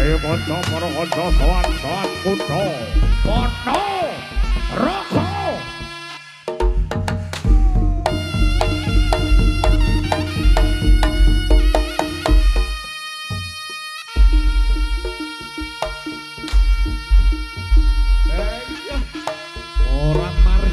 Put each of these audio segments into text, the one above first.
Ayo kanca para kanca sowan-sowan kutha Ponorogo. Orang mari.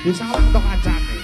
Bisa lang to kancane.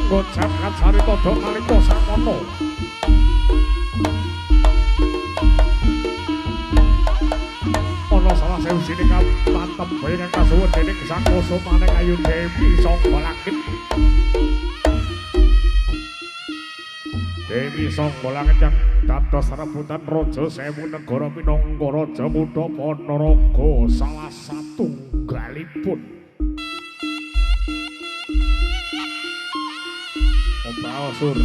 Gocakan sari todo nalika samono. Ana salah sewujine kapantem ingkang kasuwun dening Sang Kusumaning Ayu Dewi Sangga Langit. Dewi Sangga Langit yang dados rebutan Raja Sewu Negara minangka Raja Muda Ponorogo salah satunggalipun. Sur.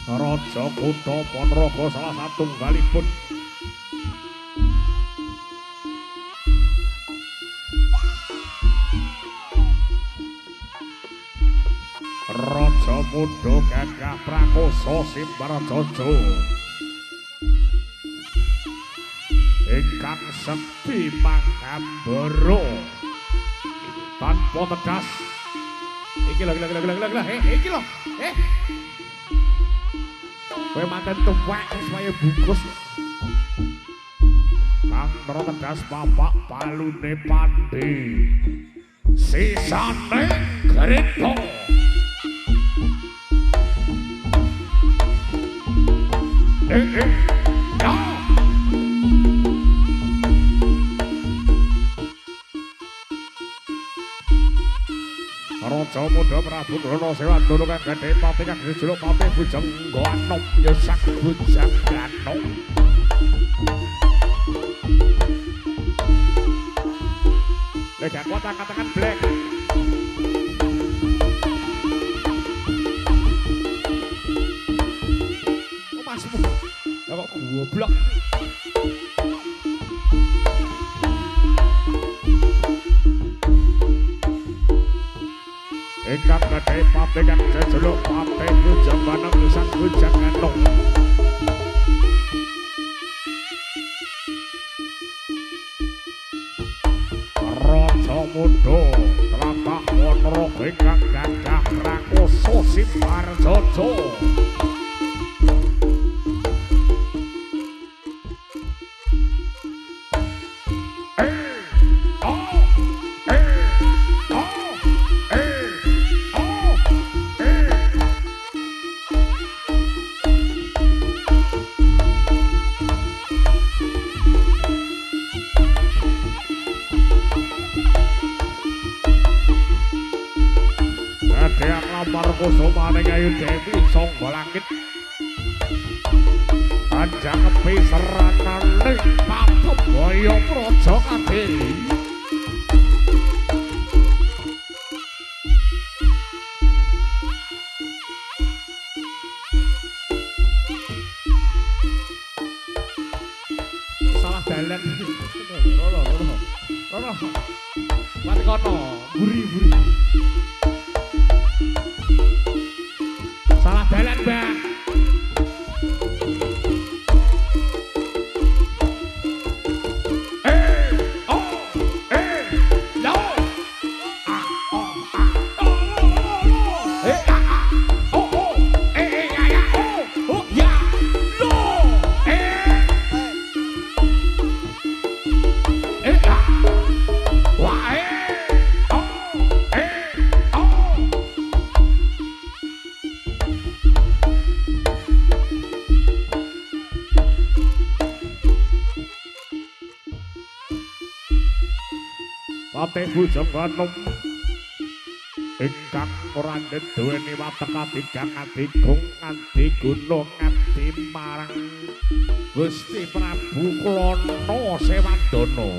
Raja Kutha Ponorogo salah satunggalipun. Raja Muda Gagah Prakoso Simbarjojo ingkang sekti manggambara tanpa tegas. Iki lho iki lho kowe manten tuwek supaya bungkus kang tegas bapak palune pandi sisane kereta. Ya. Raja Muda Prabu Drona Sewandana kang gadhe pati kang jejuluk pati Bujang Ganom ya sak Bujang Ganom. Lek gak kuat katakan black. Ya kok goblok. Ingkang gadhe pati kang jejuluk pati Bujang Ganom sang Bujang Ganom. Raja Muda tlatah Ponorogo ingkang Gagah Prakoso Simbarjojo. Lamar Kusumaning Ayu Dewi Sangga Langit. Sanjang piseranane Patebaya Praja Kadiri. Salah dalan Rono. Lan kono, buri-buri. Salah dalan, Mbak. Patih Bujangganom ingkang ora duweni watek katigang adigung nganti gunung nganti marang Gusti Prabu Kulana Sewardana.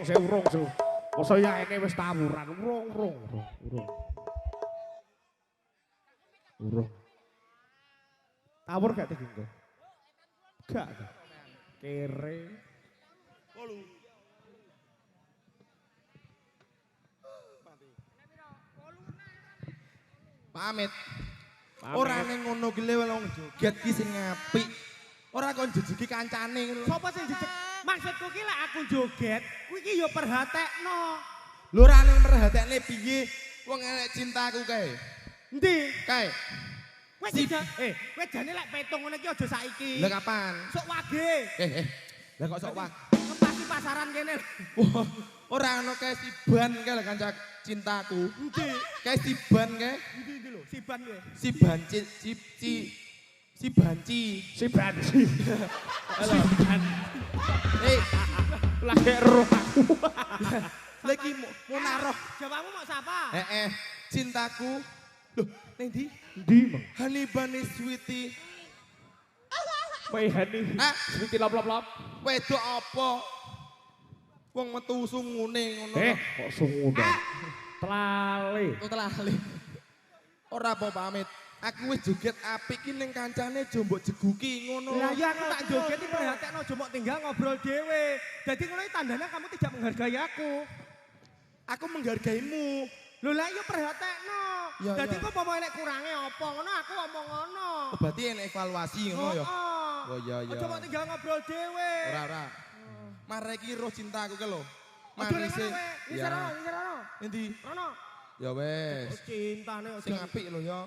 Sik urung. Masa yaene wis tawuran, urung. Tawur gak teginggo? Gak. Kere. Pamit. Ora ning ngono ki le wong joget ki sing apik. Ora kon jejuki kancane ngono. Sopo sing jejeg? Maksudku ki lek aku joget, kuwi ki ya perhatekno. Lho ora ning perhatekne piye? Wong elek cintaku kae. Endi? Kae. Kowe kowe jane lek petung ngene iki aja saiki. Lah kapan? Sok wage. Lah kok sok wag. Ngepasi pasaran kene. Wah, ora ono kae siban kae lho kanca cintaku. Endi? Kae siban kae. Endi lho, siban kowe. Siban si banci. Lagi roh aku. Lagi mau naruh. Jawamu mau sapa? Cintaku. Loh, ning ndi? Ndi, Mang? Honey bunny sweetie. Wei hani. Sweetie lop. Wedok apa? Wong metu sungune ngono. Kok sungune? Telale. Kok telale. Ora apa pamit. Aku wis joget apik ki ning kancane aja mbok jeguki ngono. Lah ya aku tak joget iki perhatekno aja mok tinggal ngobrol dhewe. Dadi ngono iki tandane kamu tidak menghargai aku. Aku menghargaimu. Lho lah iya perhatekno. Ya, Dadi ya. kok apa elek kurange apa ngono aku omong ngono. Oh, berarti enek evaluasi ngono ya. Oh iya. Aja mok tinggal ngobrol dhewe. Ora. Mare iki roh cintaku ke lho. Aja ning Manise. ngono kowe. Nisara. Endi? Rono. Ya wes. Cintane Sing apik lho ya.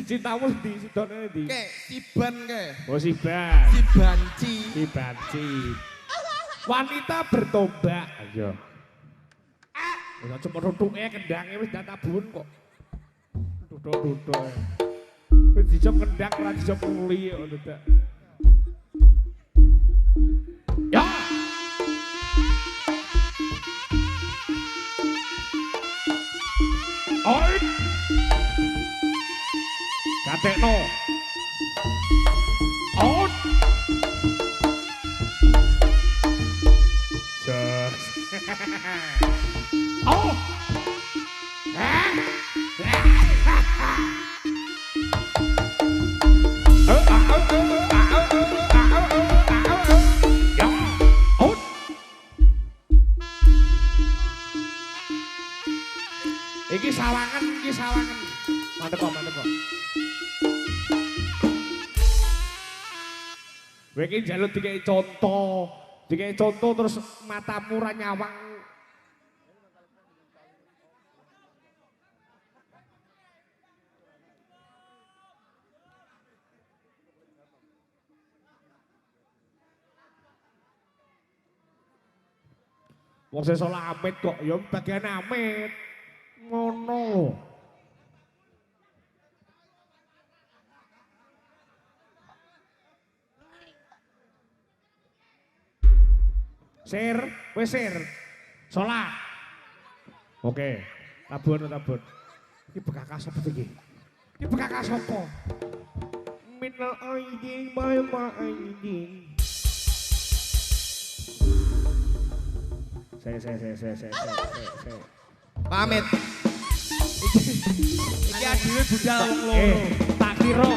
Cintamu di sidone ndi? Kek siban ke. Oh siban. Si banci. Si banci. Wanita bertombak. Ayo. Ora cuma rutuke kendange wis dak tabun kok. Duduk-duduk. Wis dijop kendang ora dijop muli kok dadak. Ya. Oi. Katekno. Out. Jos. Oh. Iki sawangan. Mantep kok. Kowe iki njaluk dikei contoh terus matamu ra nyawang. Wong sesuk amit kok ya bagian amit. Ngono lho. Sir, wis sir. Salat. Oke. Tabun. Iki bekakas apa iki? Iki bekakas apa? Minal aidin ma aidin. Saya. Pamit. Iki adewe budal wong loro. Tak kira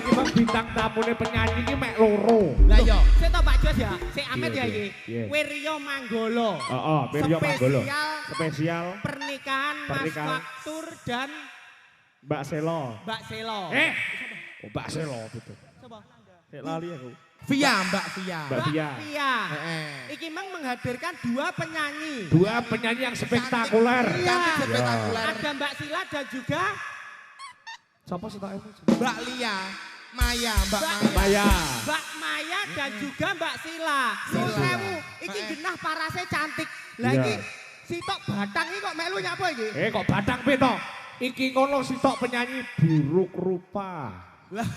ki Bang bintang tamune penyanyi iki mek loro. Lah iya. Sik to Pak Jos ya, sik Amit ya iki. Iya. Wiryo Manggolo. Heeh, Wiryo Manggolo. Spesial Spesial pernikahan Mas Pernikahan. Faktur dan Mbak Selo. Mbak Selo. Oh, Mbak Selo gitu. Coba. Sik lali aku. Mbak Via. Mbak Via. Iya. Heeh. Iki mang menghadirkan dua penyanyi. Dua penyanyi yang spektakuler. Iya. Cantik spektakuler. Ada Mbak Sila dan juga Siapa sih tak Mbak Lia, Maya, Mbak Maya. Maya. Mbak Maya dan juga Mbak Sila. Nuwun Sila. sewu, iki genah parase cantik. Lah Iya. iki sitok batang iki kok melu nyapa iki? Kok badang pe to? Iki ngono sitok penyanyi buruk rupa. Lah,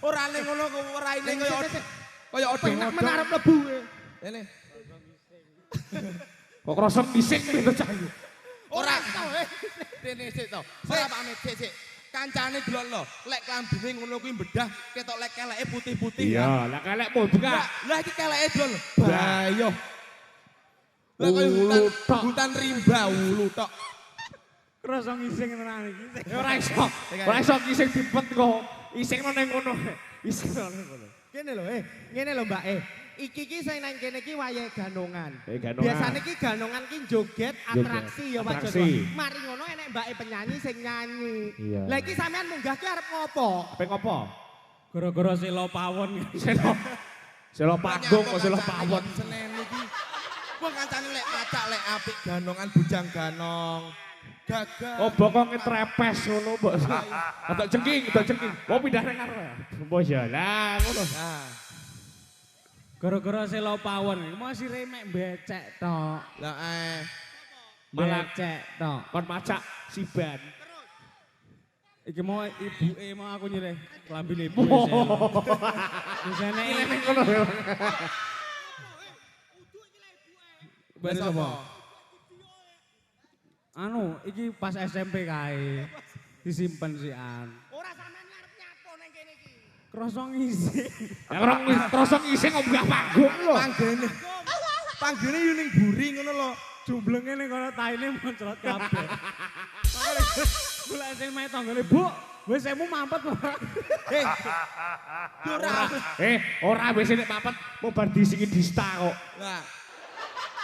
ora ning ngono kok ora ini kaya Penak odong-odong. menarep lebu. Ini. Kok krosok bising gitu cah. Ora. Rene sik to. Ora pamit sik. Kancane delok lho, lek klambine ngono kuwi bedah ketok lek keleke putih-putih. Iya, lah kelek mau buka. Lah iki keleke delok lho. Bayo. Lah kaya Ulu tok. hutan rimba ulu tok. Krosong ising tenan iki. Ya ora iso. Ora iso kising dipet kok. Ising nang ngono. Ising nang ngono. Kene lho, ngene lho Mbak Iki ki sing nang kene iki wayahe ganongan. Ganongan. Biasane ki ganongan ki joget atraksi ya Pak Jos. Atraksi. Mari ngono enek mbake penyanyi sing nyanyi. Iya. Lah iki sampean munggah ki arep ngopo? Apa ngopo? Gara-gara selo pawon. Selo panggung kok selo pawon. Senen iki. Wong kancane lek macak lek apik ganongan bujang ganong. Gagah. Oh bokonge trepes ngono mbok. Ada cengking. Mau pindah nang arep. Mbok ya lah ngono. Nah, Gara-gara selo pawon. Masih remek becek tok. lah Becek tok. Kon macak siban. Iki mau ibuke mau aku nyilih klambi ibu. Wis enek Ini ngono. Bare sapa? Anu, iki pas SMP kae. Disimpen sian. Ora sampean arep nyapo nang kene iki. Krosong isi. Ya orang krosok iseng kok buka panggung lho. panggene. Panggene yo ning buri ngono lho. Jumblenge ning kono taine moncrot kabeh. Kula sing main tanggane, Bu. Wis semu mampet. Heh. Ora. Ora wis nek papat mau bar disingi dista kok. Lah,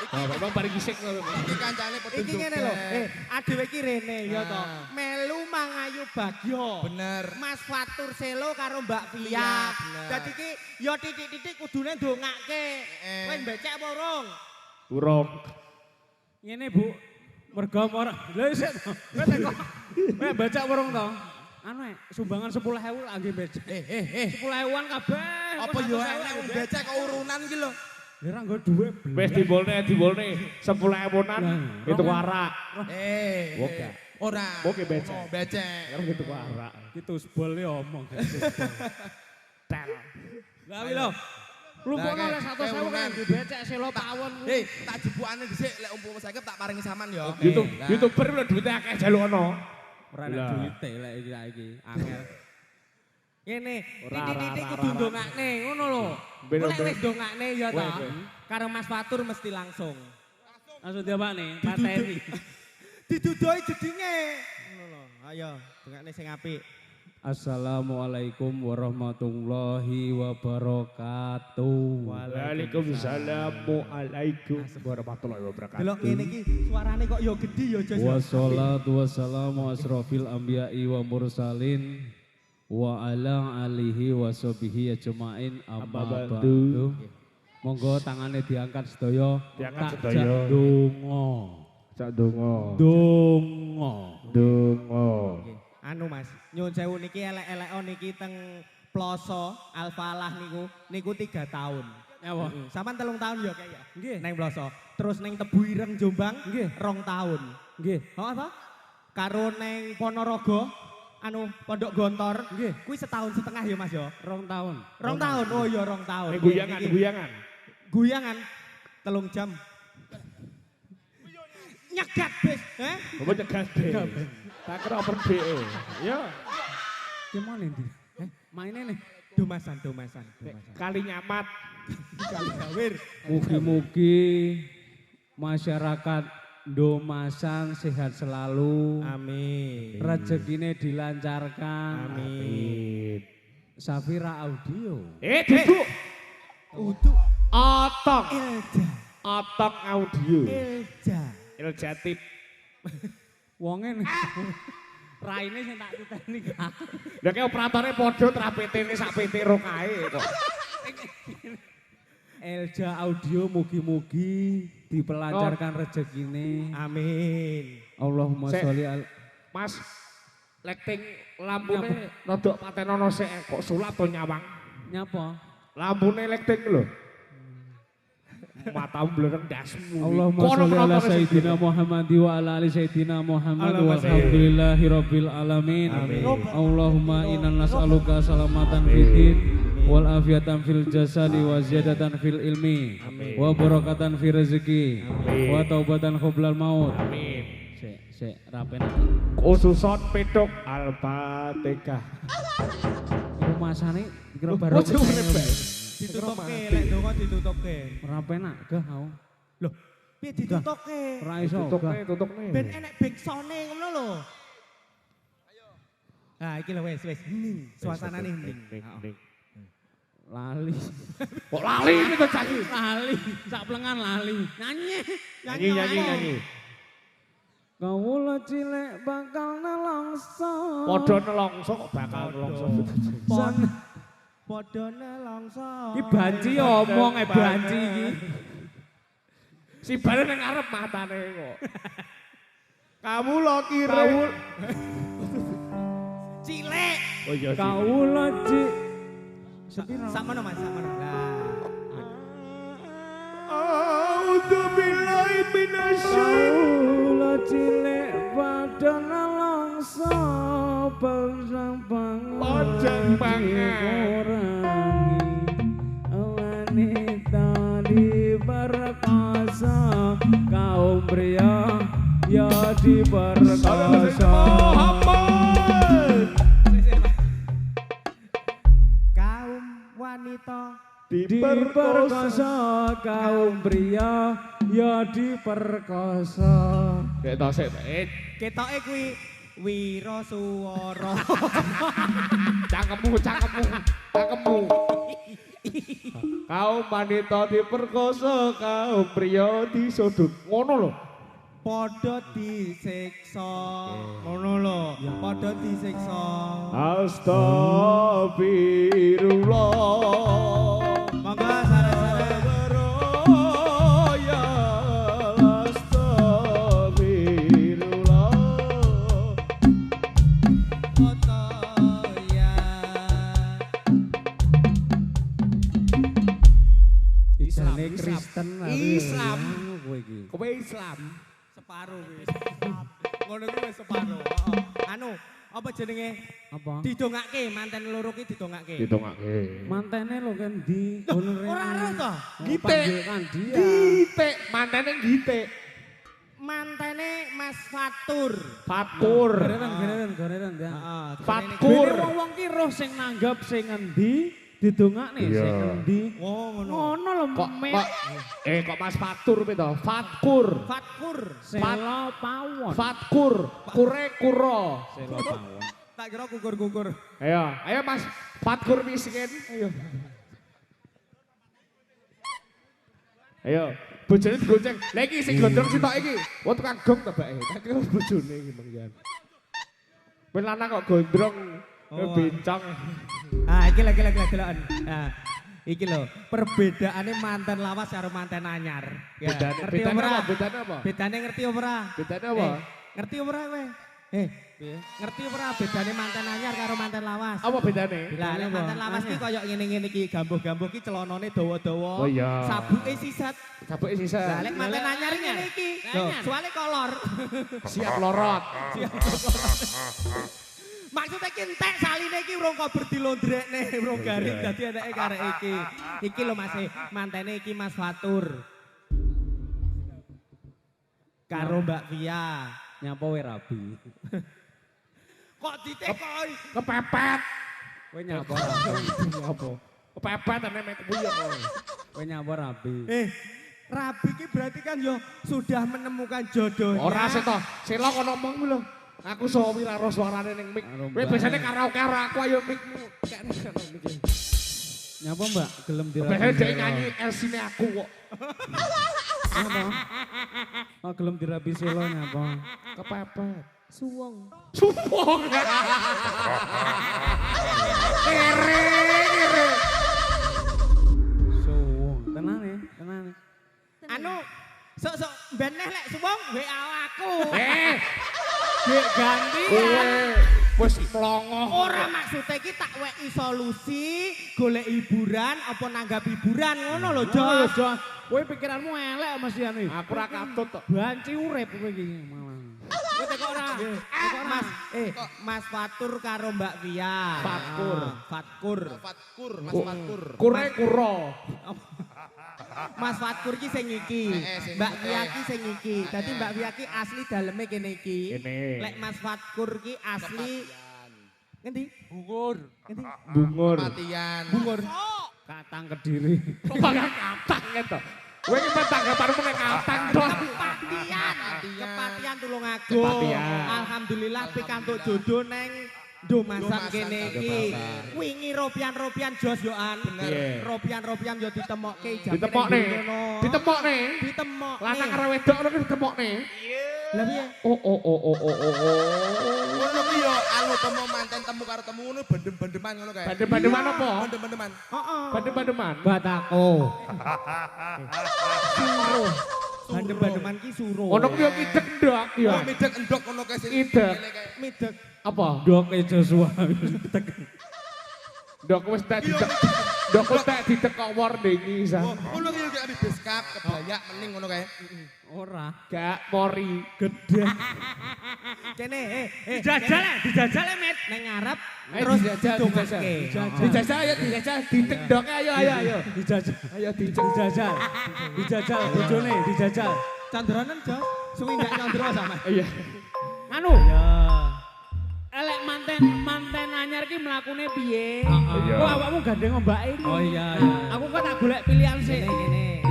Nah, memang bareng iseng lho. iki kancane padha Iki ngene lho, adewe iki rene ya to. Nah. Melu mangayu bagyo. bener. Mas Fatur Selo karo Mbak Iya, Via. bener. Dadi iki ya titik-titik kudune ndongake. Kowe becek apa urung? Urung. Ngene Bu, mergo ora. Lha sik to. Kowe teko. Kowe baca urung to? Anu sumbangan 10.000 lagi becek. 10.000-an kabeh. Apa yo enek wong becek kok urunan iki lho. Ya ora nggo dhuwit. Wis dibolne 10.000-an itu arak. Oke. Ora. Oke, becek. Oh, becek. Karo gitu arak. Gitu sebel ya omong. Tel. Lah wi lho. Lumpukno Lah, oleh 100.000 kan dibecek selo pawon. Hei, tak jebukane dhisik lek umpama 50 tak paringi sampean yo. YouTuber lho duitnya akeh jalukno. Ora ada Lah. duwite lek iki angel. Ngene, Ora, titik-titik ora, kudu ora. ndongakne, ngono lho. Ben, Lek ben. wis ndongakne ya to. Ben. Karo Mas Fatur mesti langsung. Langsung dia Pak nih, materi. Didudoi jedinge. Ngono lho. Ayo, ndongakne sing apik. Assalamualaikum warahmatullahi wabarakatuh. Waalaikumsalam warahmatullahi wabarakatuh. Delok ngene iki suarane kok ya gedhi ya Jos. Wassalatu wassalamu asrofil anbiya'i wa mursalin wa ala alihi wa sahbihi ajmain amma Amma ba'du. ba'du. Monggo tangane diangkat sedaya. Diangkat Tak sedaya. jak donga. Cak donga. Donga. Donga. Anu Mas, nyuwun sewu niki elek-elekon niki teng Ploso Al-Falah niku 3 tahun. Nyawa. Sampan 3 tahun ya kayak ya. Nggih. Neng Ploso. Terus neng Tebu Ireng Jombang Nggih. 2 tahun. Nggih. Oh apa? Karo neng Ponorogo anu Pondok Gontor. Nggih. Kuwi 1,5 tahun ya Mas ya. 2 tahun. 2 tahun. Oh iya 2 tahun. Guyangan, Niki guyangan. Guyangan. 3 jam. Nyegat bis, Apa nyegas deh? Tak kira perdeke. Ya, Gimana ini? Mainnya nih. Dumasan. kali nyamat. Kali gawir. Mugi-mugi masyarakat Domasan sehat selalu. Amin. Rezekine dilancarkan. Amin. Safira Audio. Duduk. Utuk Otok. Elja. Otok audio. Elja. Iljatip. Wonge nih. Raine sing tak titeni gak. Lah ki operatornya padha trapetene sak PT ro kae kok. Elja Audio mugi-mugi dipelancarkan rezekine. Amin. Allahumma Sek. sholli al Mas, lighting lampune rodok patenono sik kok sulap to nyawang. nyapa? Lampune lighting lho. Matamu blereng dasmu. Allahumma sholli ala sayyidina Muhammad wa ala ali sayyidina Muhammad walhamdulillahi rabbil alamin. Amin. Allahumma inna nas'aluka salamatan fiddin wal afiatan fil jasadi wa ziyadatan fil ilmi wa barakatan fi rezeki wa taubatan qoblal maut. Amin. Sik rapena. Khususon pedok Al-Fatihah. Rumasane kira baru Ditutupke lek ndonga ditutupke. rapena gah aku. Loh, piye ditutupke? Ora iso gah. Tutupne. Ben enek backsone ngono lho. Ayo. Nah, iki lho wis hening, suasanane hening. Lali. Kok lali iki to cah iki? Lali, sak plengan lali. Nyanyi. Kawula cilek bakal nelongso. Padha nelongso kok bakal nelongso. Padha nelongso. Iki banci omong banci iki. Si balen ning arep matane kok. Kamu lo kira. Cilek. Oh iya. Kawula cik. Sepiro? Sakmono Mas, sakmono. Lah. A'udzubillahi Kawula cilek padha nelongso pasang Pojang kurangi wanita diperkosa kaum pria ya diperkosa. Kaum wanita Diperkosa kaum pria ya diperkosa. Kayak tau sik, ketoke kuwi Wiro Suwara. cangkemmu. Kaum wanita diperkosa, kaum pria disodot. Ngono lho. Padha disiksa. Ngono lho, padha disiksa. Astagfirullah. Monggo sare-sare. Ya astagfirullah. Foto ya. Islam, Jane Kristen Islam. kowe iki. Kowe Islam. Separuh wis. Ngono kuwi wis separuh. Heeh. Anu, apa jenenge? Apa? Didongake manten loro ki didongake. Ditongake. Mantene lho kan di gonere. Ora ero to. Panggilkan dia. Gitek, mantene gitek. Mantene Mas Fatur. Fatur. Goreran ya. Heeh. Fatkur. Bene wong-wong ki roh sing nanggap sing endi didongakne Iya. sing endi. Oh, ngono. Ngono lho Kok Mek. kok Mas Fatur piye to? Fatkur. Fatkur. Selo pawon. Fatkur. Kuro. Selo pawon. Tak kira kukur-kukur. Ayo Mas Fatkur miskin. Ayo. Bojone digonceng. Lah iki sing gondrong sitok iki. Wong tukang gong to bake. Tak kira bojone iki mengyan. Ben lanang kok gondrong. Oh, Bencong. Ah, iki lagi deloken. Ah. Iki lho, perbedaane manten lawas karo manten anyar. Ya, ngerti Bedane ora? apa? Bedane apa? Bedane ngerti ora? Bedane apa? Ngerti ora kowe? Ngerti ora bedane manten anyar karo manten lawas? Apa bedane? Lah lek manten lawas ki koyo ngene-ngene iki, gambuh-gambuh ki celanane dawa-dawa. Oh iya. Sabuke sisat. Sabuke sisa. Lah lek manten anyar ngene iki. Lho, soalé kolor. Siap lorot. Maksudnya ki entek saline iki urung kok berdilondrekne, urung garing dadi eneke karek iki. Iki lho Mas, mantene iki Mas Fatur. karo Mbak Via. Nyapa wae rabi. Kok ditekoi? Kepepet. Kowe nyapa? Apa? Kepepet ane mek kuwi ya kowe. Kowe nyapa rabi? Rabi ki berarti kan yo sudah menemukan jodohnya. Ora sih toh, selo kono ngomong kuwi lho. Aku iso wiraro suarane ning mic. Kowe biasane karaoke karo aku ayo micmu. Kene karo mic. Nyapa Mbak? Gelem dirabi. Biasane dhek nyanyi LC-ne aku kok. Nyapa? Oh gelem dirabi selo nyapa? Kepepet. Suwong. Suwong. Kere. Suwong. Tenane, tenane. Anu, sok beneh lek suwong WA aku. Dek ganti. Wis mlongo. Ora maksudnya iki tak weki solusi, golek hiburan apa nanggap hiburan ngono lho, Jos. Kowe pikiranmu elek mesti anu. Aku ora katut tok. Banci urip kowe iki malah. Kowe teko ora? Teko ora? Mas Fatur karo Mbak Via. Fatkur. Fatkur. Mas Fatkur. Kure kuro. Mas Fatkur ki sing iki. Sing Mbak Via ki sing iki. Dadi Mbak Via ki asli daleme kene iki. Kene. Lek Mas Fatkur ki asli ngendi? Bungur. Ngendi? Bungur. Kematian. Bungur. Katang Kediri. Kok bakal katang gitu. Kowe iki tanggapanmu nek katang tok. Kepatian Tulungagung. Kepatian. Alhamdulillah pikantuk jodoh neng Domasan kene iki. Wingi ropian-ropian Jos yoan. Iya. Ropian-ropian yo ditemokke jam. Ditemokne. Ditemokne. Ditemok. Lanang karo wedok ngono ki ditemokne. Lah piye? Oh. Ngono ki yo anu temu manten temu karo temu ngono bandem-bandeman ngono kae. Bandem-bandeman apa? Bandem-bandeman. Heeh. Bandem-bandeman. Batako. Suruh. Bandem-bandeman ki suruh. Ono ki yo kidek ndok ya. Oh midek endok ngono kae sing Idek. Midek. Apa? Dok Joshua. Ndok wis tak didek. Ndok wis tak didek kok warning iki Oh, san. ngono ki yo abi beskap kebayak mening ngono kae. Ora. Gak mori. Gede. Kene Dijajal Met. neng ngarep Ayo terus dijajal. didongake. Dijajal ayo dijajal didek ndoknya ayo. Dijajal. Ayo didek. Dijajal bojone dijajal. Candranen Jos. Suwi ndak nyandra sama. Iya. Anu, Ya. elek manten anyar ki mlakune piye? Iya. Kok awakmu gandeng mbake iki? Oh iya. Aku kok tak golek pilihan sik. Kene.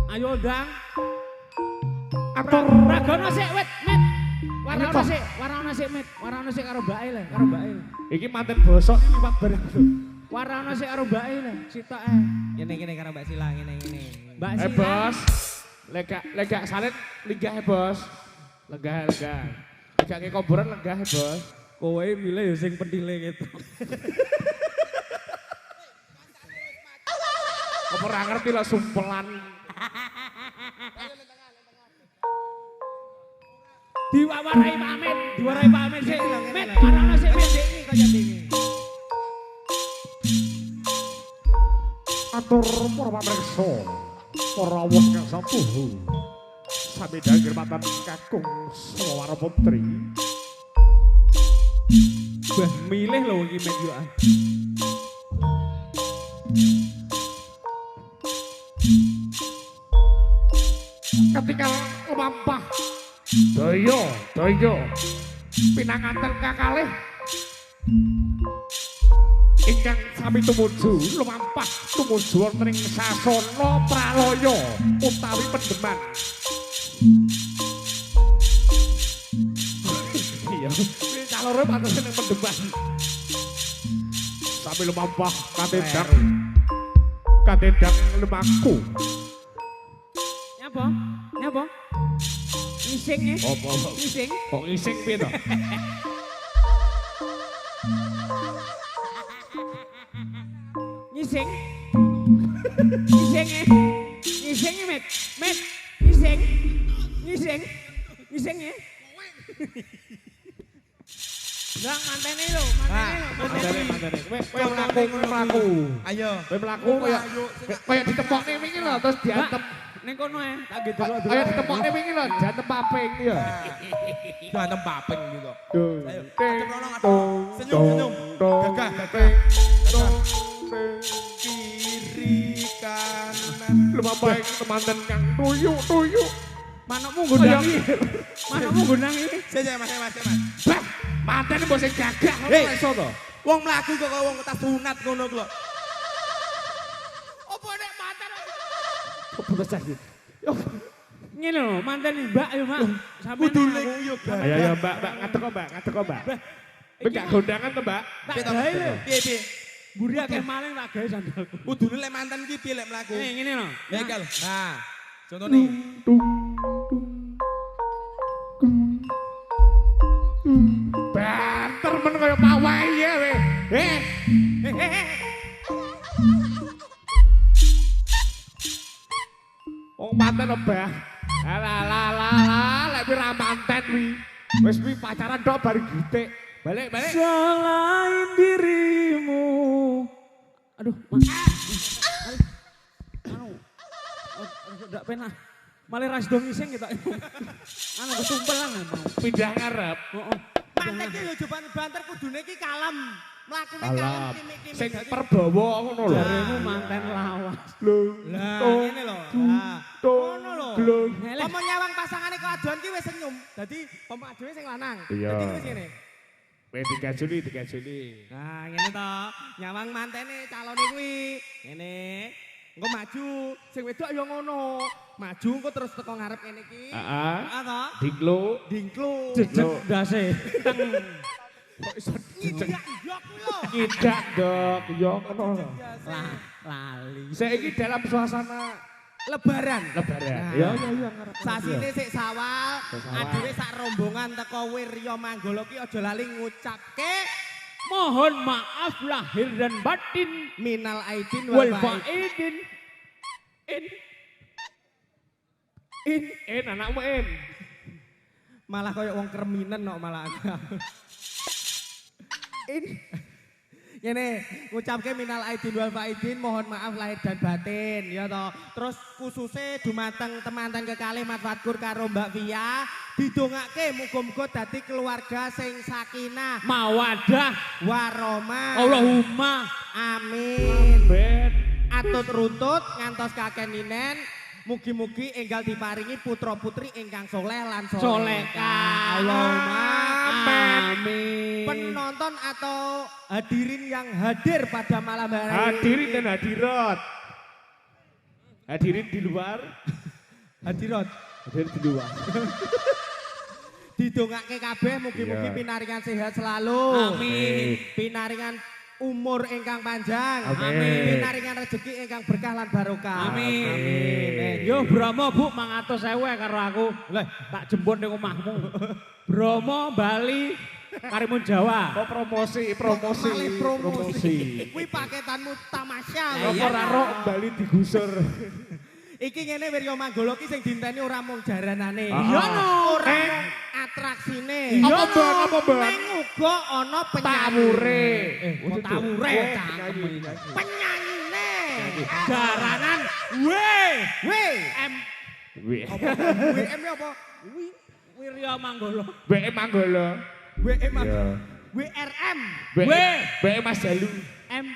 Ayo ndang. Atur. Ragono sik wit, Met. Warana sik, Met. Warana sik karo mbake le, karo mbake le. Iki manten bosok iki liwat bareng. Warana sik karo mbake le, sitok Kene karo Mbak Sila ngene. Mbak Eh Sila. bos. Lega salin lenggah ya bos. Lenggah. Lega ngekuburan lenggah ya bos. Kowe milih ya sing pentile gitu. Apa ora ngerti lah sumpelan. Diwarai pamit sik. Met, warana sik Met. Iki kaya dingin. Atur para pamriksa. Para wong kang sampuhu. Sami dagirmatan kakung Swara Putri. Bah milih lho iki Met yo. Ketika lumampah Daya pinanganten kakalih ingkang sami tumuju lumampah tumuju wonten ing sasana pralaya utawi pendeman. Iya, iki calore pantes ning pendeman. Sami lumampah katedang lemaku. Nyapa? Ngising ya? Apa? Ngising? Kok ngising piye to? Ngising? Ngising ya? Ngising ya, Met? Met? Ngising? Ngising ya? Enggak, mantene lho. Mantene. Kowe mlaku. Ayo. Kowe mlaku kaya ditemokne wingi lho terus diantem. Ning kono tak gitu lho. Kaya ditemokne wingi lho, diantem paping ya. Jantem paping gitu. Ayo. Senyum. Gagah. Kiri kanan. Lumampah temanten kang tuyuk. Manukmu gundangi. Manukmu gundangi. Sik Mas. Bah, manten mbok sing gagah ngono Hei. iso to. Wong mlaku kok wong tas sunat ngono ku lho. Apa nek manten? Apa to cah iki? Yo, Ngene lho, manten Mbak yo, Mbak. Sampeyan Kudune aku. ku yo ayo Mbak, ngadeg kok Mbak. Kowe gak gondangan to, Mbak? Tak gawe lho. Piye? Mburi akeh maling tak gawe sandalku. Kudune lek mantan ki piye lek mlaku? Ngene lho. Ya kal. Nah, contone. Banter men kaya pawai ya we. Wong manten obah. Lek pira manten wi. Wis wi pacaran tok bareng gitik. Balik. Selain dirimu. Aduh, Mas. Ndak pernah. Malah ras dong iseng kita. Ketumpelan emang. Pindah ngarep. Heeh. Mantek ki yo jobane banter kudune ki kalem. Mlakune kalem Alam. kimik-kimik. Sing Dadi- perbawa ngono lho. Jaremu manten lawas. Lho. Lah Tung, ngene lho. tung, Lah tung, ngono lho. glung. Apa nyawang pasangane kok adon ki wis senyum. Dadi pemaduwe sing lanang. Iya. Dadi wis ngene. 3 Juli. Nah, ngene to. Nyawang mantene calone kuwi. Ngene. Engko maju, sing wedok ya ngono. Maju engko terus teko ngarep kene iki. Heeh. Heeh to. Diklo. Dingklu. Jejeg dase. Kok iso Ngidak yok kuwi lho. ngidak dok. Yo ngono lho. Lah, lali. Saiki dalam suasana Lebaran. lebaran. Nah. Ya ngarep. Sasine sik sawal, Sawal. adewe sak rombongan teko Wirya Manggala ki aja lali ngucapke Mohon maaf lahir dan batin. minal aidin Wal wal faizin. faidin. In anakmu in. Malah koyo wong kreminen kok malah. Ini ngene ngucapke minal aidin wal faizin mohon maaf lahir dan batin ya toh. Terus khususnya dumateng temanten kekalih Mat Fatkur karo Mbak Via didongake muga-muga dadi keluarga sing sakinah Mawadah. warahmah. Allahumma. Amin. Ben. Atut runtut ngantos kakeninen mugi-mugi enggal diparingi putra putri ingkang soleh lan Soleka. Allahumma Amin. penonton atau hadirin yang hadir pada malam hari Hadirin dan hadirat. Hadirin di luar. hadirat Hadirin di luar. didongake kabeh mugi-mugi Iya. pinaringan sehat selalu. Amin. Pinaringan umur ingkang panjang. Amin. Pinaringan rezeki ingkang berkah lan barokah. Amin. Amin. Yo Bromo Bu 500.000 karo aku. Lah tak jemput ning omahmu. Bromo Bali Karimun Jawa. Oh promosi. Malih promosi. Kuwi paketanmu tamasya. Apa raro Bali digusur. Iki ngene Wirya Manggala ki sing dinteni ora mung jaranane. Iya, no. Ora mung atraksine. Apa ban, apa ban? Ning uga ana Tamure. kok tamure Oh, cangkem. nyanyi. Penyanyine. Jaranan weh. Weh. M Wih. WM apa? Wirya Manggala. BM Manggala. WM apa? Iya. WRM. BM Mas Jalu. M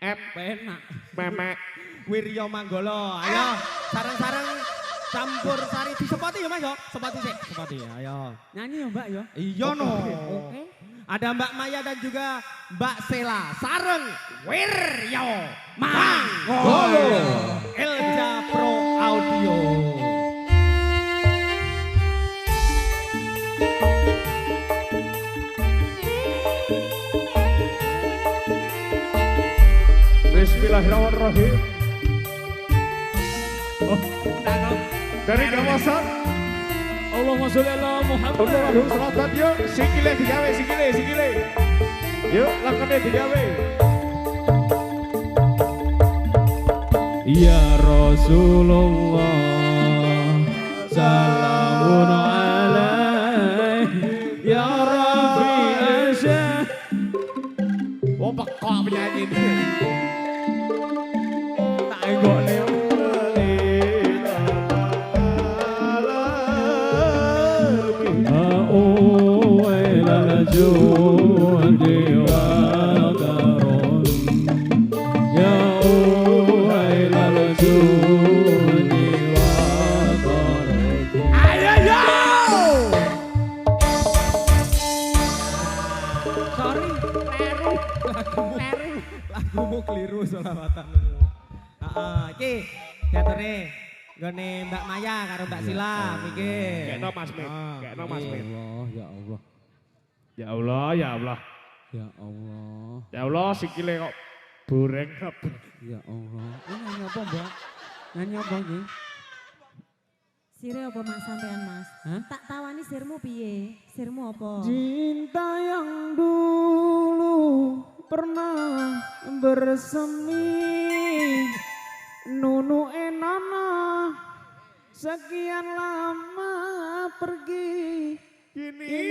M. penak. Memek. Wirya Manggala. Ayo sareng-sareng campur sari disepoti ya Mas yo. Sepoti sik. Sepoti ayo. Nyanyi ya Mbak ya. Iya no. Oke. Ada Mbak Maya dan juga Mbak Sela. Sareng Wirya Manggala. Elja Pro Audio. Bismillahirrahmanirrahim. Oh, Dari kawasan Allahumma sholli ala Muhammad. Allahumma sholatan yuk. Sikile digawe, sikile. Yuk, lakone digawe. Ya Rasulullah salamun alaih ya Rabbi asya. Oh, pekok penyanyi ini. Tak enggokne. lagumu keliru selawatanmu. Heeh, iki teatere nggone Mbak Maya karo Mbak Sila iki. Kekno Mas Mit, kekno Mas Mit. Ya Allah. Ya Allah, ya Allah. Ya Allah. Ya Allah sikile kok boreng kabeh. Ya Allah. Ini nyanyi apa, Mbak? Nyanyi apa iki? Sire apa Mas sampean Mas? Hah? Tak tawani sirmu piye? Sirmu apa? Cinta yang dulu pernah bersemi Nunu enana sekian lama pergi Ini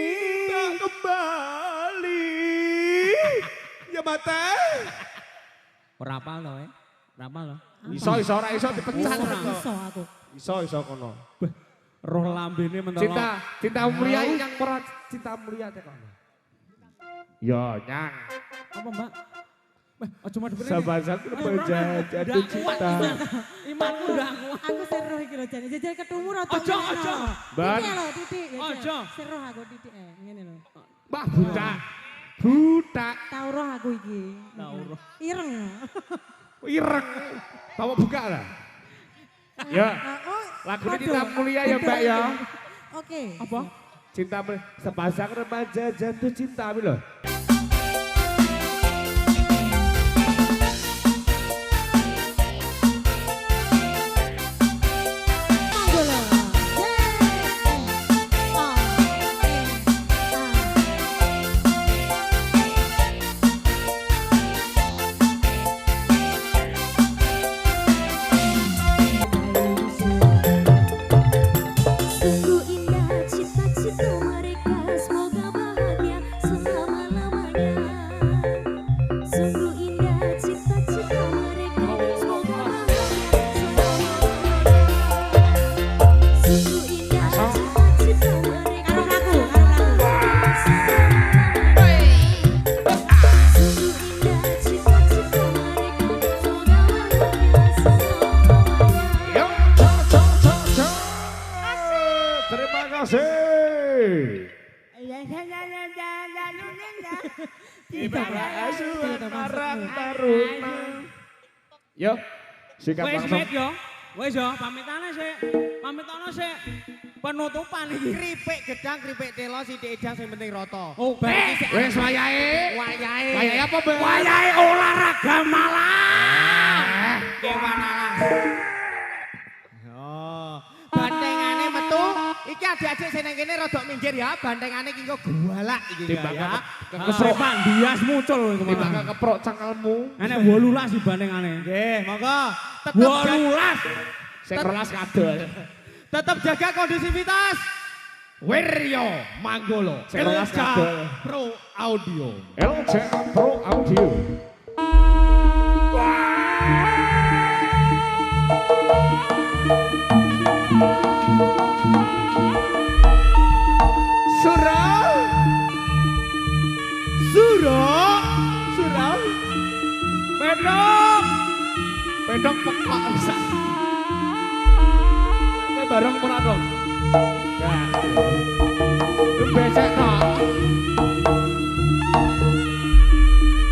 tak kembali. Ya mata. Ora apal to, Ora apal to. Iso ora iso dipecah Ora to. iso aku. Iso kono. roh lambene mentolo. Cinta mulia yang ora cinta mulia teh kono. Yo nyang. Apa, Mbak? Aja madhep rene. Sabasan remaja jatuh cinta. Imanku udah kuat. Aku seroh iki lho jane. Jajal ketemu rada. Aja, aja. Ban. Titik lho, titik. Aja. Seroh aku titik ngene lho. Mbah buta. Buta. Tau roh aku iki. Tau roh. Ireng. Ireng. Bawa buka lah. Ya. Oh, Lagu ini waduh. cinta mulia ya Mbak ya. Oke. Apa? Cinta mulia. Sepasang remaja jatuh cinta loh. Monggo lho. Sungguh indah cita-cita mereka, semoga bahagia selama-lamanya. Sungguh indah cita-cita mereka, semoga bahagia selama-lamanya. Sungguh indah cita-cita mereka, Karo lagu, karo lagu. sungguh indah cita-cita mereka, semoga bahagia selama-lamanya. Yo. Terima kasih. Tiba asuhan marang taruna. Yo, sikap Wis langsung. mit yo. Wis yo, pamitane sik. Pamitane sik. Penutupan iki. Kripik gedang, kripik telo, sithik edang sing penting rata. Oh, bar iki sik. Wes wayahe. Wayahe. Wayahe apa, Mbak? Wayahe olahraga malah. Kewan alas. Oh, bandengane metu. Iki adik-adik sing nang kene rada minggir ya. Bandengane iki kok gualak iki Timbang ya. Kesepan bias muncul Tiba kemarin. keprok cangkelmu. Enek 18 dibandingane. Nggih, monggo. Tetep 18. Sing rolas kadol. tetep jaga kondusivitas. Wiryo Manggolo. Sing rolas kadol. Pro Audio. LJ Pro Audio. Surau. Surau. Surau. Pedok. Pedok pekok bisa. Ini bareng murah dong. Ya.